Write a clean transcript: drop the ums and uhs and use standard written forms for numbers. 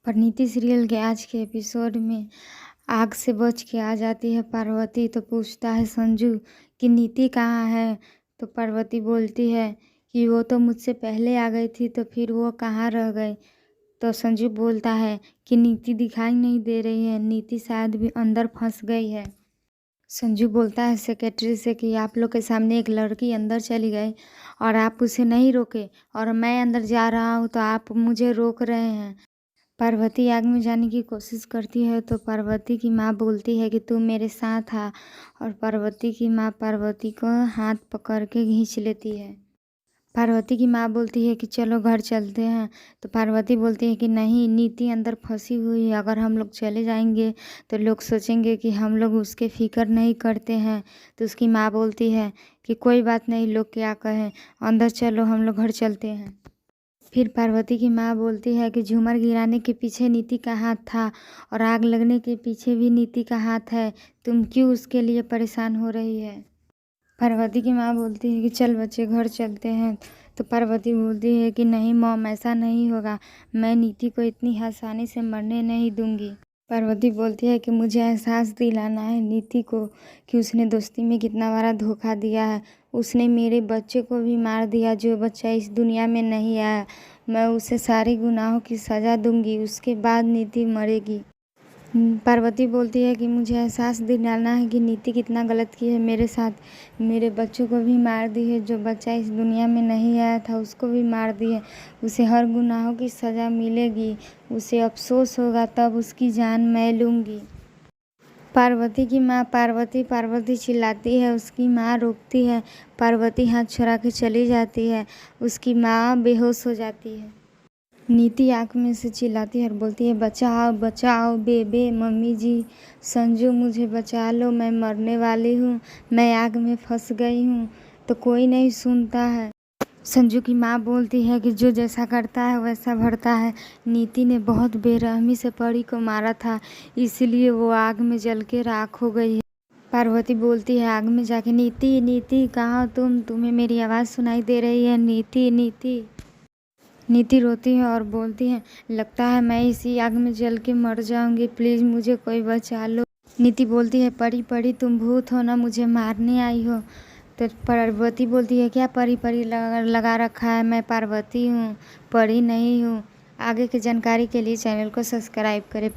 Parineeti serial के आज के एपिसोड में आग से बच के आ जाती है पार्वती। तो पूछता है संजू कि नीति कहाँ है। तो पार्वती बोलती है कि वो तो मुझसे पहले आ गई थी, तो फिर वो कहाँ रह गई। तो संजू बोलता है कि नीति दिखाई नहीं दे रही है, नीति शायद भी अंदर फंस गई है। संजू बोलता है सेक्रेटरी से कि आप लोग के सामने एक लड़की अंदर चली गई और आप उसे नहीं रोके, और मैं अंदर जा रहा हूँ तो आप मुझे रोक रहे हैं। पार्वती आग में जाने की कोशिश करती है तो पार्वती की माँ बोलती है कि तू मेरे साथ आ, और पार्वती की माँ पार्वती को हाथ पकड़ के खींच लेती है। पार्वती की माँ बोलती है कि चलो घर चलते हैं। तो पार्वती बोलती है कि नहीं, नीति अंदर फंसी हुई है, अगर हम लोग चले जाएंगे तो लोग सोचेंगे कि हम लोग उसके फिक्र नहीं करते हैं। तो उसकी माँ बोलती है कि कोई बात नहीं, लोग क्या कहें, अंदर चलो, हम लोग घर चलते हैं। फिर पार्वती की माँ बोलती है कि झूमर गिराने के पीछे नीति का हाथ था और आग लगने के पीछे भी नीति का हाथ है, तुम क्यों उसके लिए परेशान हो रही है। पार्वती की माँ बोलती है कि चल बच्चे घर चलते हैं। तो पार्वती बोलती है कि नहीं मॉम, ऐसा नहीं होगा, मैं नीति को इतनी आसानी से मरने नहीं दूंगी। पार्वती बोलती है कि मुझे एहसास दिलाना है नीति को कि उसने दोस्ती में कितना बड़ा धोखा दिया है। उसने मेरे बच्चे को भी मार दिया, जो बच्चा इस दुनिया में नहीं आया। मैं उसे सारे गुनाहों की सज़ा दूंगी, उसके बाद नीति मरेगी। पार्वती बोलती है कि मुझे एहसास दिलाना है कि नीति कितना गलत की है मेरे साथ, मेरे बच्चों को भी मार दी है, जो बच्चा इस दुनिया में नहीं आया था उसको भी मार दी है। उसे हर गुनाहों की सज़ा मिलेगी, उसे अफसोस होगा, तब उसकी जान मैं लूँगी। पार्वती की माँ पार्वती पार्वती चिल्लाती है, उसकी माँ रोकती है। पार्वती हाथ छुड़ा के चली जाती है, उसकी माँ बेहोश हो जाती है। नीति आँख में से चिल्लाती है और बोलती है बचाओ बचाओ बेबे, मम्मी जी, संजू मुझे बचा लो, मैं मरने वाली हूँ, मैं आग में फंस गई हूँ। तो कोई नहीं सुनता है। संजू की माँ बोलती है कि जो जैसा करता है वैसा भरता है। नीति ने बहुत बेरहमी से परी को मारा था, इसलिए वो आग में जल के राख हो गई है। पार्वती बोलती है आग में जाके, नीति नीति कहाँ हो तुम, तुम्हें मेरी आवाज़ सुनाई दे रही है, नीति नीति। नीति रोती है और बोलती है लगता है मैं इसी आग में जल के मर जाऊंगी, प्लीज़ मुझे कोई बचा लो। नीति बोलती है परी परी तुम भूत हो ना, मुझे मारने आई हो। तो पार्वती बोलती है क्या परी परी लगा रखा है, मैं पार्वती हूँ, परी नहीं हूँ। आगे की जानकारी के लिए चैनल को सब्सक्राइब करें।